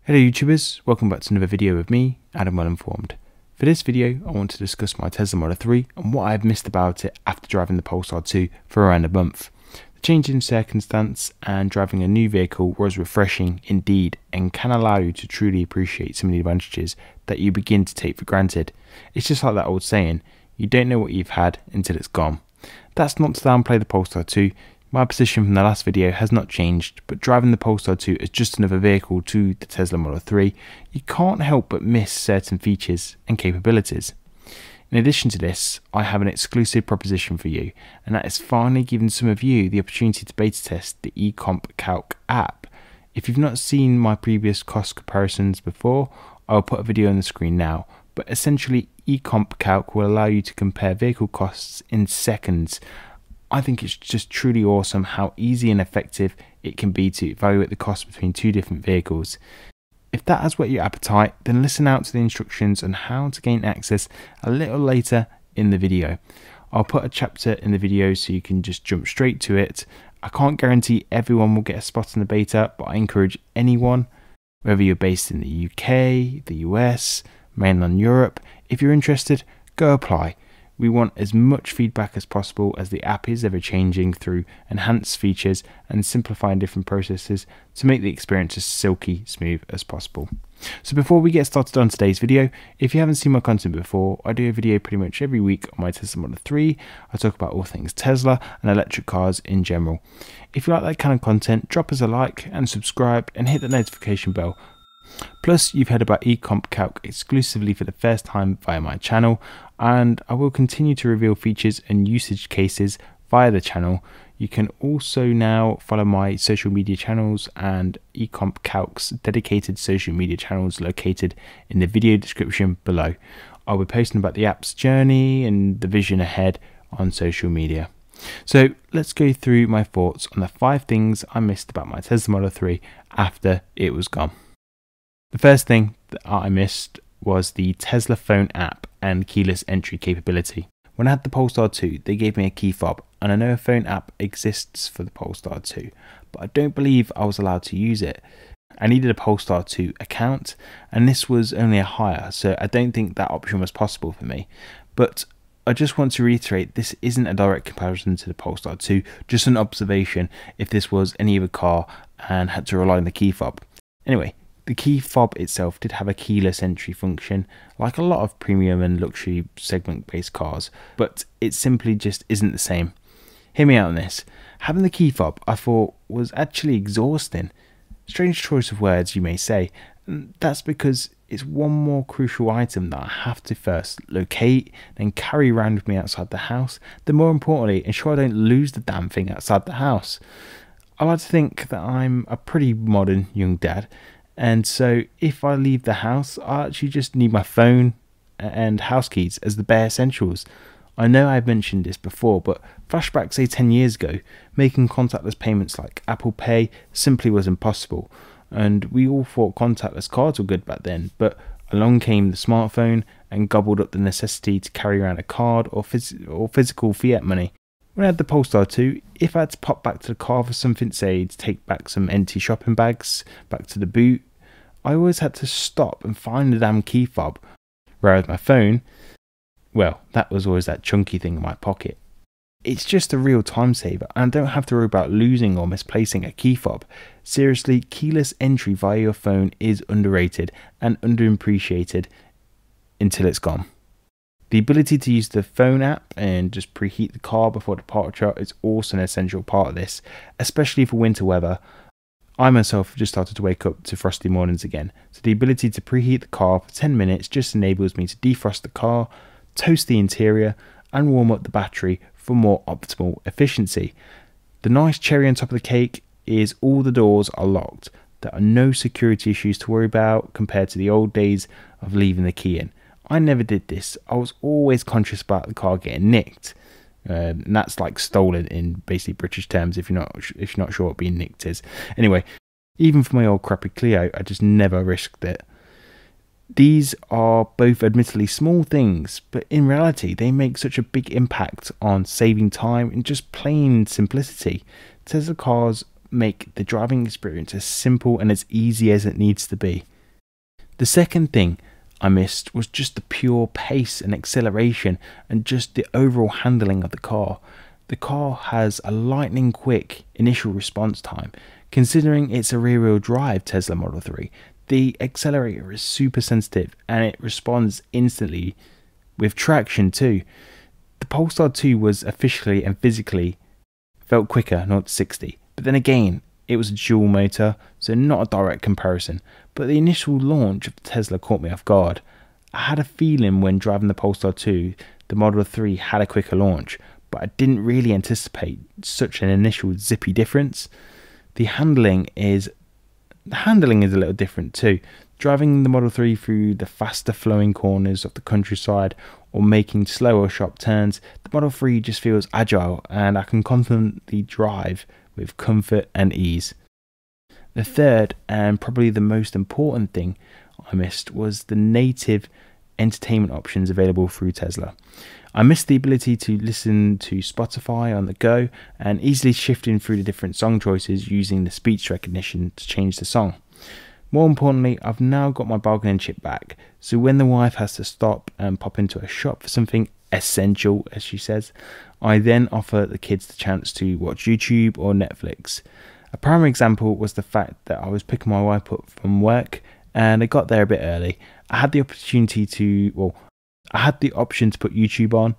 Hello YouTubers, welcome back to another video with me, Adam Wellinformed. For this video, I want to discuss my Tesla Model 3 and what I have missed about it after driving the Polestar 2 for around a month. The change in circumstance and driving a new vehicle was refreshing indeed and can allow you to truly appreciate some of the advantages that you begin to take for granted. It's just like that old saying, you don't know what you've had until it's gone. That's not to downplay the Polestar 2. My position from the last video has not changed, but driving the Polestar 2 as just another vehicle to the Tesla Model 3, you can't help but miss certain features and capabilities. In addition to this, I have an exclusive proposition for you, and that is finally giving some of you the opportunity to beta test the eCompCalc app. If you've not seen my previous cost comparisons before, I'll put a video on the screen now, but essentially eCompCalc will allow you to compare vehicle costs in seconds. I think it's just truly awesome how easy and effective it can be to evaluate the cost between two different vehicles. If that has whet your appetite, then listen out to the instructions on how to gain access a little later in the video. I'll put a chapter in the video so you can just jump straight to it. I can't guarantee everyone will get a spot in the beta, but I encourage anyone, whether you're based in the UK, the US, mainland Europe, if you're interested, go apply. We want as much feedback as possible as the app is ever changing through enhanced features and simplifying different processes to make the experience as silky smooth as possible. So before we get started on today's video, if you haven't seen my content before, I do a video pretty much every week on my Tesla Model 3. I talk about all things Tesla and electric cars in general. If you like that kind of content, drop us a like and subscribe and hit the notification bell. Plus, you've heard about eCompCalc exclusively for the first time via my channel, and I will continue to reveal features and usage cases via the channel. You can also now follow my social media channels and eCompCalc's dedicated social media channels located in the video description below. I'll be posting about the app's journey and the vision ahead on social media. So let's go through my thoughts on the 5 things I missed about my Tesla Model 3 after it was gone. The first thing that I missed was the Tesla phone app and keyless entry capability. When I had the Polestar 2, they gave me a key fob, and I know a phone app exists for the Polestar 2, but I don't believe I was allowed to use it. I needed a Polestar 2 account, and this was only a hire, so I don't think that option was possible for me. But I just want to reiterate, this isn't a direct comparison to the Polestar 2, just an observation if this was any other car and had to rely on the key fob. Anyway, the key fob itself did have a keyless entry function, like a lot of premium and luxury segment based cars, but it simply just isn't the same. Hear me out on this. Having the key fob, I thought, was actually exhausting. Strange choice of words, you may say. That's because it's one more crucial item that I have to first locate, then carry around with me outside the house, then more importantly, ensure I don't lose the damn thing outside the house. I like to think that I'm a pretty modern young dad, and so if I leave the house, I actually just need my phone and house keys as the bare essentials. I know I've mentioned this before, but flashback say 10 years ago, making contactless payments like Apple Pay simply was impossible. And we all thought contactless cards were good back then, but along came the smartphone and gobbled up the necessity to carry around a card or physical fiat money. When I had the Polestar 2, if I had to pop back to the car for something, say to take back some empty shopping bags back to the boot, I always had to stop and find the damn key fob. Whereas my phone, well, that was always that chunky thing in my pocket. It's just a real time saver, and I don't have to worry about losing or misplacing a key fob. Seriously, keyless entry via your phone is underrated and underappreciated until it's gone. The ability to use the phone app and just preheat the car before departure is also an essential part of this, especially for winter weather. I myself have just started to wake up to frosty mornings again, so the ability to preheat the car for 10 minutes just enables me to defrost the car, toast the interior, and warm up the battery for more optimal efficiency. The nice cherry on top of the cake is all the doors are locked. There are no security issues to worry about compared to the old days of leaving the key in. I never did this. I was always conscious about the car getting nicked. And that's like stolen in basically British terms if you're not sure what being nicked is. Anyway, even for my old crappy Clio, I just never risked it. These are both admittedly small things, but in reality they make such a big impact on saving time and just plain simplicity. Tesla cars make the driving experience as simple and as easy as it needs to be. The second thing I missed was just the pure pace and acceleration and just the overall handling of the car. The car has a lightning quick initial response time. Considering it's a rear wheel drive Tesla Model 3, the accelerator is super sensitive and it responds instantly with traction too. The Polestar 2 was officially and physically felt quicker, not 60, but then again, it was a dual motor, so not a direct comparison, but the initial launch of the Tesla caught me off guard. I had a feeling when driving the Polestar 2, the Model 3 had a quicker launch, but I didn't really anticipate such an initial zippy difference. The handling is a little different too. Driving the Model 3 through the faster flowing corners of the countryside or making slower sharp turns, the Model 3 just feels agile and I can confidently drive with comfort and ease. The third and probably the most important thing I missed was the native entertainment options available through Tesla. I missed the ability to listen to Spotify on the go and easily shifting through the different song choices using the speech recognition to change the song. More importantly, I've now got my bargaining chip back, so when the wife has to stop and pop into a shop for something essential, as she says, I then offer the kids the chance to watch YouTube or Netflix. A primary example was the fact that I was picking my wife up from work and I got there a bit early. I had the option to put YouTube on.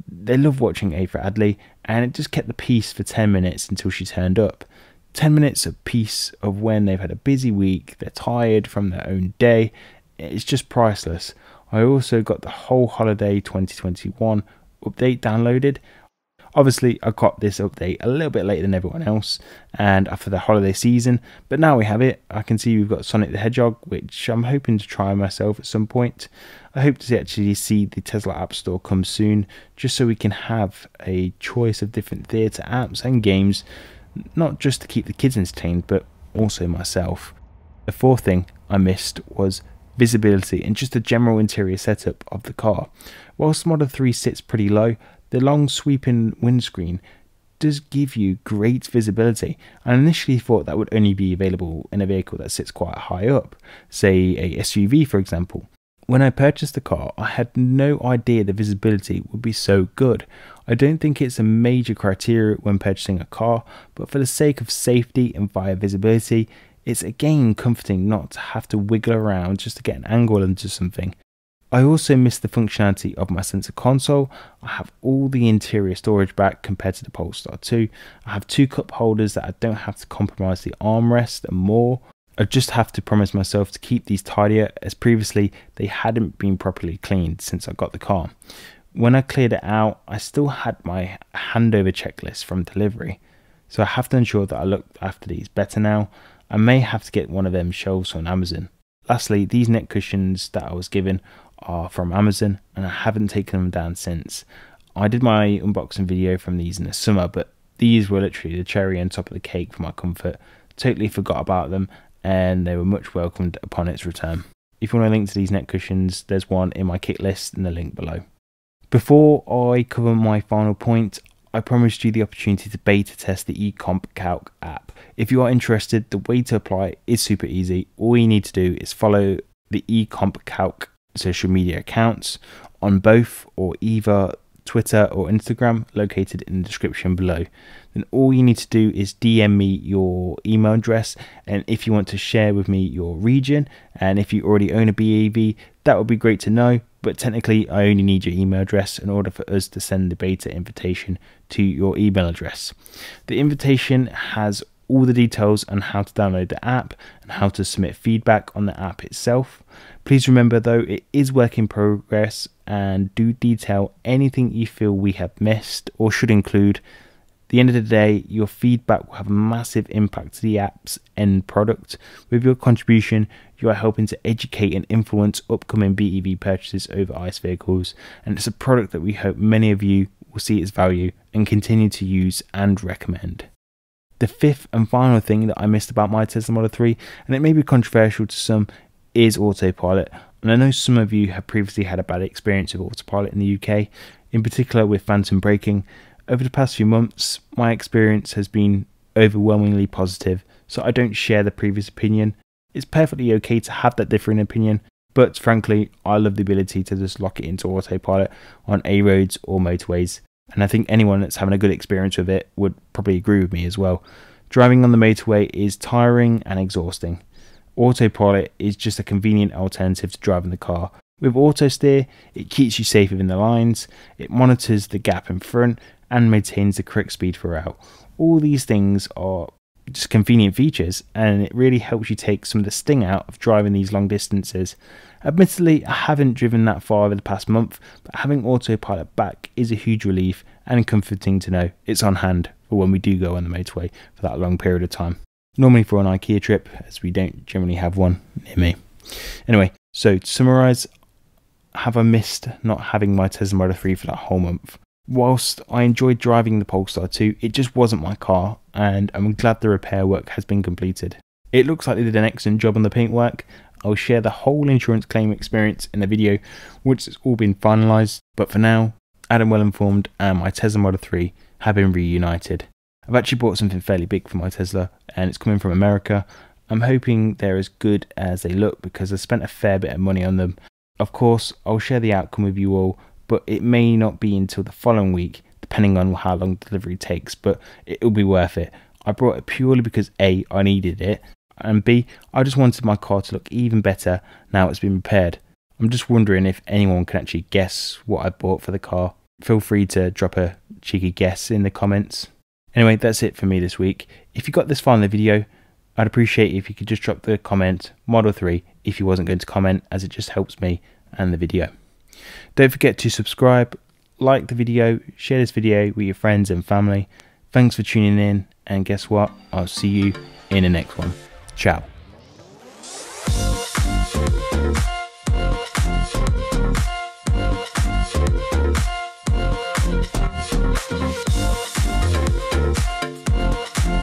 They love watching Ava Adley and it just kept the peace for 10 minutes until she turned up. 10 minutes of peace of when they've had a busy week, they're tired from their own day, it's just priceless. I also got the whole holiday 2021 update downloaded. Obviously I got this update a little bit later than everyone else and after the holiday season, but now we have it. I can see we've got Sonic the Hedgehog, which I'm hoping to try myself at some point. I hope to actually see the Tesla App Store come soon, just so we can have a choice of different theatre apps and games, not just to keep the kids entertained, but also myself. The fourth thing I missed was visibility and just the general interior setup of the car. Whilst Model 3 sits pretty low, the long sweeping windscreen does give you great visibility. I initially thought that would only be available in a vehicle that sits quite high up, say a SUV for example. When I purchased the car, I had no idea the visibility would be so good. I don't think it's a major criteria when purchasing a car, but for the sake of safety and via visibility, it's again comforting not to have to wiggle around just to get an angle into something. I also missed the functionality of my center console. I have all the interior storage back compared to the Polestar 2. I have 2 cup holders that I don't have to compromise the armrest and more. I just have to promise myself to keep these tidier, as previously they hadn't been properly cleaned since I got the car. When I cleared it out, I still had my handover checklist from delivery, so I have to ensure that I look after these better now. I may have to get one of them shelves on Amazon. Lastly, these neck cushions that I was given are from Amazon and I haven't taken them down since. I did my unboxing video from these in the summer, but these were literally the cherry on top of the cake for my comfort. Totally forgot about them and they were much welcomed upon its return. If you want a link to these neck cushions, there's one in my kit list in the link below. Before I cover my final point, I promised you the opportunity to beta test the eComp Calc app. If you are interested, the way to apply is super easy. All you need to do is follow the eComp Calc social media accounts on both or either Twitter or Instagram, located in the description below. Then all you need to do is DM me your email address, and if you want to share with me your region, and if you already own a BEV, that would be great to know, but technically I only need your email address in order for us to send the beta invitation to your email address. The invitation has all the details on how to download the app and how to submit feedback on the app itself. Please remember though, it is work in progress, and do detail anything you feel we have missed or should include. At the end of the day, your feedback will have a massive impact to the app's end product. With your contribution, you are helping to educate and influence upcoming BEV purchases over ICE vehicles, and it's a product that we hope many of you will see its value and continue to use and recommend. The fifth and final thing that I missed about my Tesla Model 3, and it may be controversial to some, is autopilot. And I know some of you have previously had a bad experience with autopilot in the UK, in particular with phantom braking. Over the past few months, my experience has been overwhelmingly positive, so I don't share the previous opinion. It's perfectly okay to have that differing opinion, but frankly, I love the ability to just lock it into autopilot on A roads or motorways, and I think anyone that's having a good experience with it would probably agree with me as well. Driving on the motorway is tiring and exhausting. Autopilot is just a convenient alternative to driving the car. With auto steer, it keeps you safe within the lines, it monitors the gap in front, and maintains the correct speed throughout. All these things are just convenient features, and it really helps you take some of the sting out of driving these long distances. Admittedly, I haven't driven that far over the past month, but having autopilot back is a huge relief and comforting to know it's on hand for when we do go on the motorway for that long period of time. Normally for an IKEA trip, as we don't generally have one near me. Anyway, so to summarise, have I missed not having my Tesla Model 3 for that whole month? Whilst I enjoyed driving the Polestar 2, it just wasn't my car, and I'm glad the repair work has been completed. It looks like they did an excellent job on the paintwork. I'll share the whole insurance claim experience in a video once it's all been finalised, but for now, Adam Well Informed and my Tesla Model 3 have been reunited. I've actually bought something fairly big for my Tesla, and it's coming from America. I'm hoping they're as good as they look because I spent a fair bit of money on them. Of course, I'll share the outcome with you all, but it may not be until the following week, depending on how long delivery takes, but it'll be worth it. I brought it purely because A, I needed it, and B, I just wanted my car to look even better now it's been repaired. I'm just wondering if anyone can actually guess what I bought for the car. Feel free to drop a cheeky guess in the comments. Anyway, that's it for me this week. If you got this far in the video, I'd appreciate if you could just drop the comment Model 3 if you wasn't going to comment, as it just helps me and the video. Don't forget to subscribe, like the video, share this video with your friends and family. Thanks for tuning in, and guess what? I'll see you in the next one. Ciao.